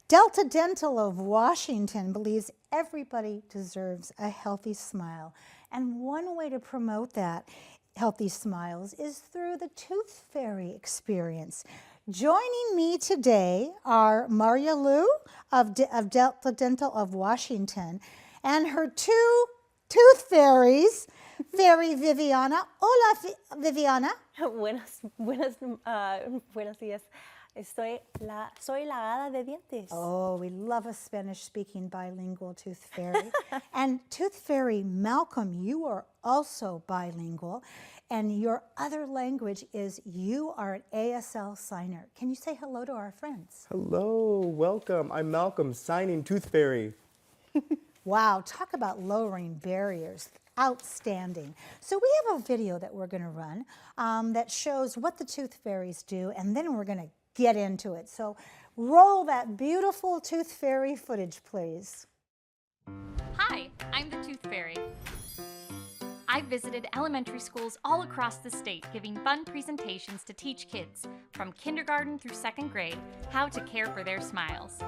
Delta Dental of Washington believes everybody deserves a healthy smile. And one way to promote that healthy smiles is through the Tooth Fairy experience. Joining me today are Maria Lou of Delta Dental of Washington and her two tooth fairies, Fairy Viviana. Hola, Viviana. Buenos días. Soy la hada de dientes. Oh, we love a Spanish-speaking bilingual tooth fairy. And Tooth Fairy Malcolm, you are also bilingual, and your other language is you are an ASL signer. Can you say hello to our friends? Hello, welcome. I'm Malcolm, signing Tooth Fairy. Wow, talk about lowering barriers. Outstanding. So we have a video that we're going to run that shows what the Tooth Fairies do, and then we're going to get into it. So roll that beautiful Tooth Fairy footage, please. Hi, I'm the Tooth Fairy. I've visited elementary schools all across the state, giving fun presentations to teach kids, from kindergarten through second grade, how to care for their smiles.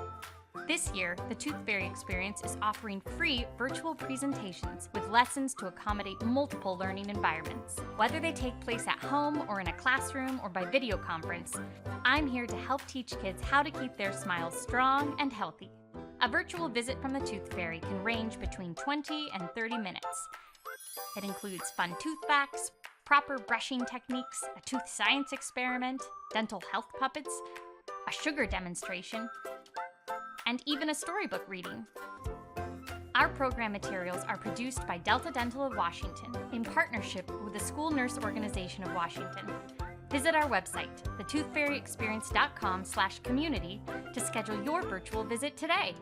This year, the Tooth Fairy Experience is offering free virtual presentations with lessons to accommodate multiple learning environments. Whether they take place at home or in a classroom or by video conference, I'm here to help teach kids how to keep their smiles strong and healthy. A virtual visit from the Tooth Fairy can range between 20 and 30 minutes. It includes fun tooth facts, proper brushing techniques, a tooth science experiment, dental health puppets, a sugar demonstration, and even a storybook reading. Our program materials are produced by Delta Dental of Washington in partnership with the School Nurse Organization of Washington. Visit our website, thetoothfairyexperience.com/community, to schedule your virtual visit today.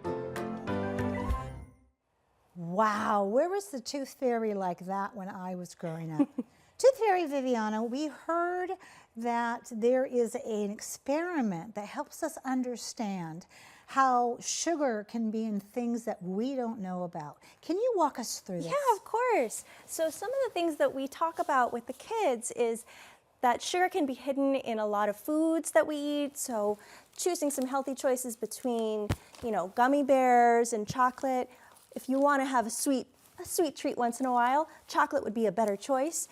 Wow, where was the Tooth Fairy like that when I was growing up? Tooth Fairy Viviana, we heard that there is an experiment that helps us understand how sugar can be in things that we don't know about. Can you walk us through this? Yeah, of course. So some of the things that we talk about with the kids is that sugar can be hidden in a lot of foods that we eat. So choosing some healthy choices between, gummy bears and chocolate. If you want to have a sweet treat once in a while, chocolate would be a better choice.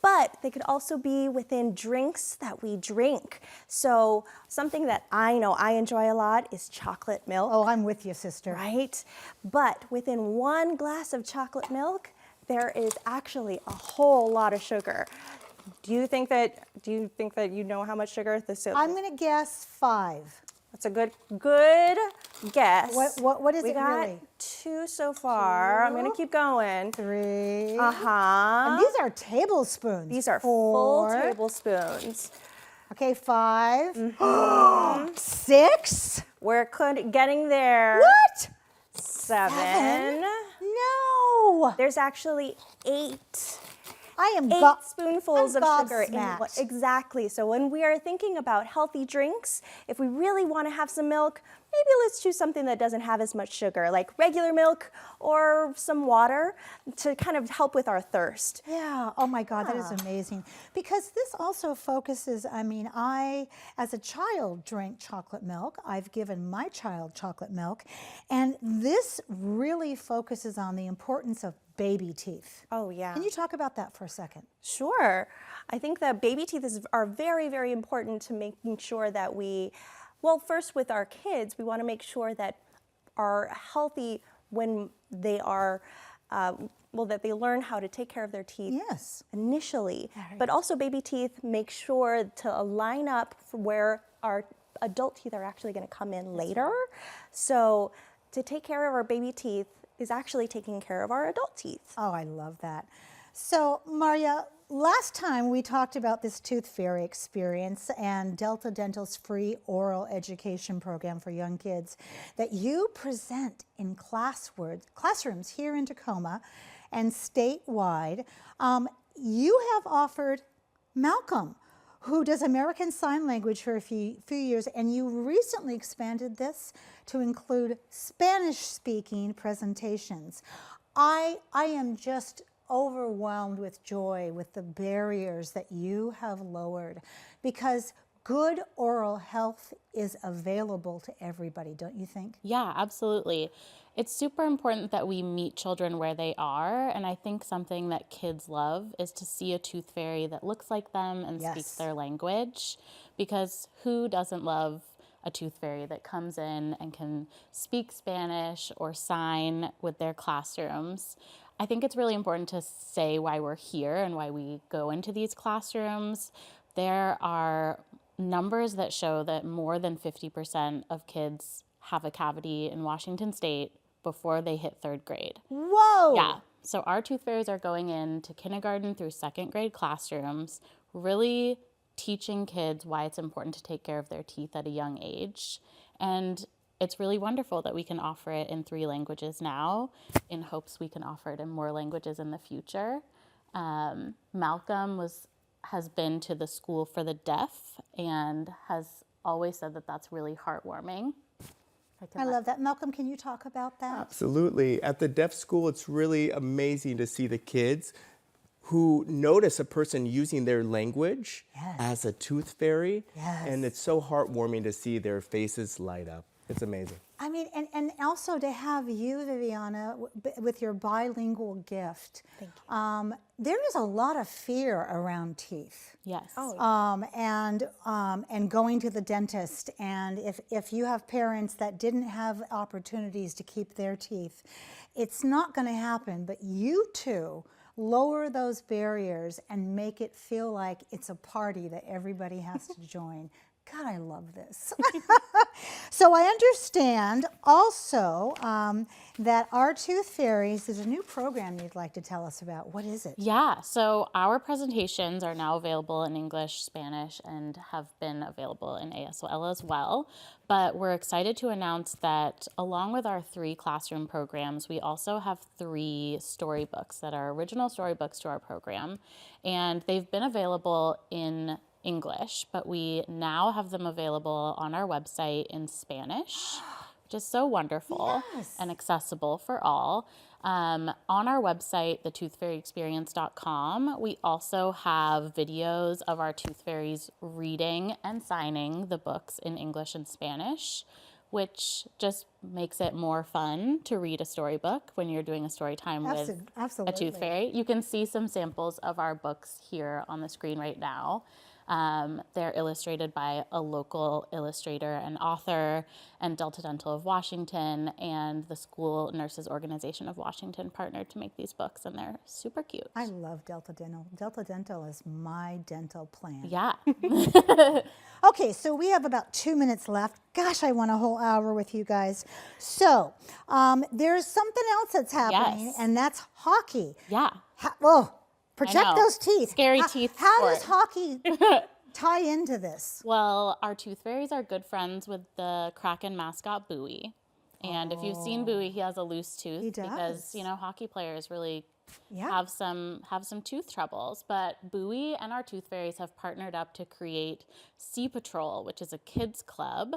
But they could also be within drinks that we drink. So something that I know I enjoy a lot is chocolate milk. Oh, I'm with you, sister. Right? But within one glass of chocolate milk, there is actually a whole lot of sugar. Do you think that you know how much sugar this is? I'm going to guess 5. That's a good guess. What is we it got really? 2 so far. 2. I'm gonna keep going. 3. Uh-huh. And these are tablespoons. These are 4. full tablespoons. Okay, 5. Mm-hmm. 6. We're getting there. What? 7. No. There's actually 8. I am 8 spoonfuls I'm of sugar in gobsmacked. exactly. So when we are thinking about healthy drinks, if we really want to have some milk, maybe let's choose something that doesn't have as much sugar, like regular milk or some water to kind of help with our thirst. Yeah, oh my God, that is amazing. Because this also focuses, I, as a child, drank chocolate milk. I've given my child chocolate milk. And this really focuses on the importance of baby teeth. Oh, yeah. Can you talk about that for a second? Sure. I think that baby teeth are very, very important to making sure that well, first with our kids, we want to make sure that are healthy when they are, that they learn how to take care of their teeth initially. Right. But also baby teeth make sure to line up for where our adult teeth are actually going to come in later. So to take care of our baby teeth is actually taking care of our adult teeth. Oh, I love that. So, Maria, last time we talked about this Tooth Fairy experience and Delta Dental's free oral education program for young kids that you present in classrooms here in Tacoma and statewide. You have offered Malcolm, who does American Sign Language for a few years, and you recently expanded this to include Spanish-speaking presentations. I am just overwhelmed with joy with the barriers that you have lowered, because good oral health is available to everybody, don't you think? Yeah, absolutely. It's super important that we meet children where they are. And I think something that kids love is to see a tooth fairy that looks like them and speaks Yes. their language. Because who doesn't love a tooth fairy that comes in and can speak Spanish or sign with their classrooms? I think it's really important to say why we're here and why we go into these classrooms. There are numbers that show that more than 50% of kids have a cavity in Washington State before they hit 3rd grade. Whoa! Yeah. So our tooth fairies are going into kindergarten through 2nd grade classrooms, really teaching kids why it's important to take care of their teeth at a young age. And it's really wonderful that we can offer it in 3 languages now, in hopes we can offer it in more languages in the future. Malcolm has been to the school for the deaf and has always said that that's really heartwarming. I love that. Malcolm, can you talk about that? Absolutely. At the deaf school, it's really amazing to see the kids who notice a person using their language Yes. as a tooth fairy. Yes. And it's so heartwarming to see their faces light up. It's amazing. I mean, and also to have you, Viviana, with your bilingual gift. Thank you. There is a lot of fear around teeth. Yes. And going to the dentist, and if you have parents that didn't have opportunities to keep their teeth, it's not going to happen. But you two lower those barriers and make it feel like it's a party that everybody has to join. God, I love this. So I understand also that our Tooth Fairies, there's a new program you'd like to tell us about. What is it? Yeah, so our presentations are now available in English, Spanish, and have been available in ASL as well. But we're excited to announce that along with our 3 classroom programs, we also have 3 storybooks that are original storybooks to our program. And they've been available in English, but we now have them available on our website in Spanish, which is so wonderful and accessible for all. On our website, thetoothfairyexperience.com, we also have videos of our tooth fairies reading and signing the books in English and Spanish, which just makes it more fun to read a storybook when you're doing a story time with a Absolutely. tooth fairy. You can see some samples of our books here on the screen right now. They're illustrated by a local illustrator and author, and Delta Dental of Washington and the School Nurses Organization of Washington partnered to make these books, and they're super cute. I love Delta Dental. Delta Dental is my dental plan. Yeah. Okay, so we have about 2 minutes left. Gosh, I want a whole hour with you guys. So there's something else that's happening, Yes. and that's hockey. Yeah. Protect know. those teeth. Scary teeth How does sport. hockey tie into this? Well, our tooth fairies are good friends with the Kraken mascot, Bowie. And if you've seen Bowie, he has a loose tooth He because, does. hockey players really Yeah. have some tooth troubles. But Bowie and our tooth fairies have partnered up to create Sea Patrol, which is a kids club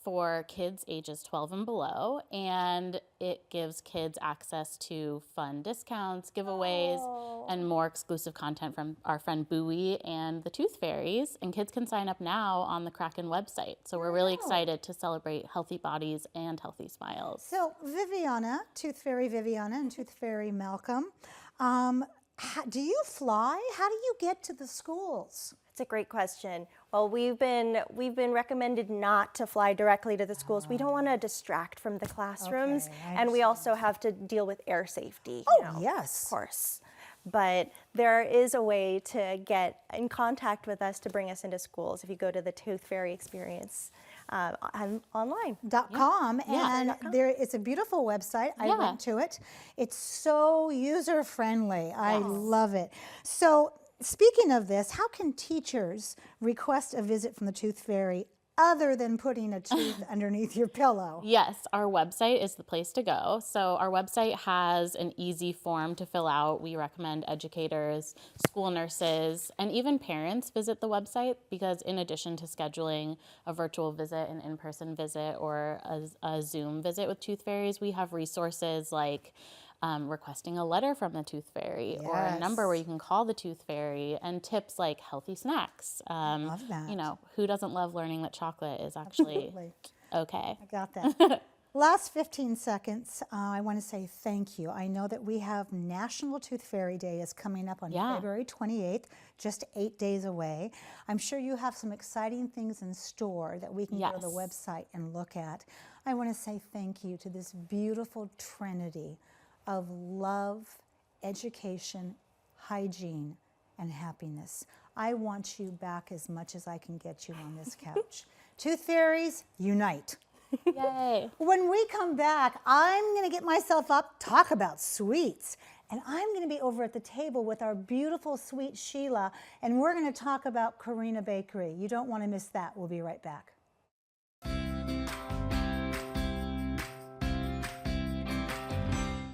for kids ages 12 and below, and it gives kids access to fun discounts, giveaways, and more exclusive content from our friend Bowie and the Tooth Fairies. And kids can sign up now on the Kraken website. So we're really excited to celebrate healthy bodies and healthy smiles. So Viviana, Tooth Fairy Viviana and Tooth Fairy Malcolm, do you fly? How do you get to the schools? It's a great question. Well, we've been recommended not to fly directly to the schools. We don't want to distract from the classrooms, Okay, I and we also have to deal with air safety. Yes. Of course. But there is a way to get in contact with us to bring us into schools if you go to the Tooth Fairy Experience online. .com, and .com. there it's a beautiful website. I Yeah. went to it. It's so user friendly. I love it. So speaking of this, how can teachers request a visit from the Tooth Fairy other than putting a tooth underneath your pillow? Yes, our website is the place to go. So our website has an easy form to fill out. We recommend educators, school nurses, and even parents visit the website because in addition to scheduling a virtual visit, an in-person visit, or a Zoom visit with Tooth Fairies, we have resources like requesting a letter from the Tooth Fairy or a number where you can call the Tooth Fairy, and tips like healthy snacks. Love that. You know, who doesn't love learning that chocolate is actually okay? I got that. Last 15 seconds, I want to say thank you. I know that we have National Tooth Fairy Day is coming up on February 28th, just 8 days away. I'm sure you have some exciting things in store that we can go to the website and look at. I want to say thank you to this beautiful trinity of love, education, hygiene, and happiness. I want you back as much as I can get you on this couch. Tooth Fairies, unite. Yay. When we come back, I'm going to get myself up, talk about sweets. And I'm going to be over at the table with our beautiful sweet Sheila, and we're going to talk about Karina Bakery. You don't want to miss that. We'll be right back.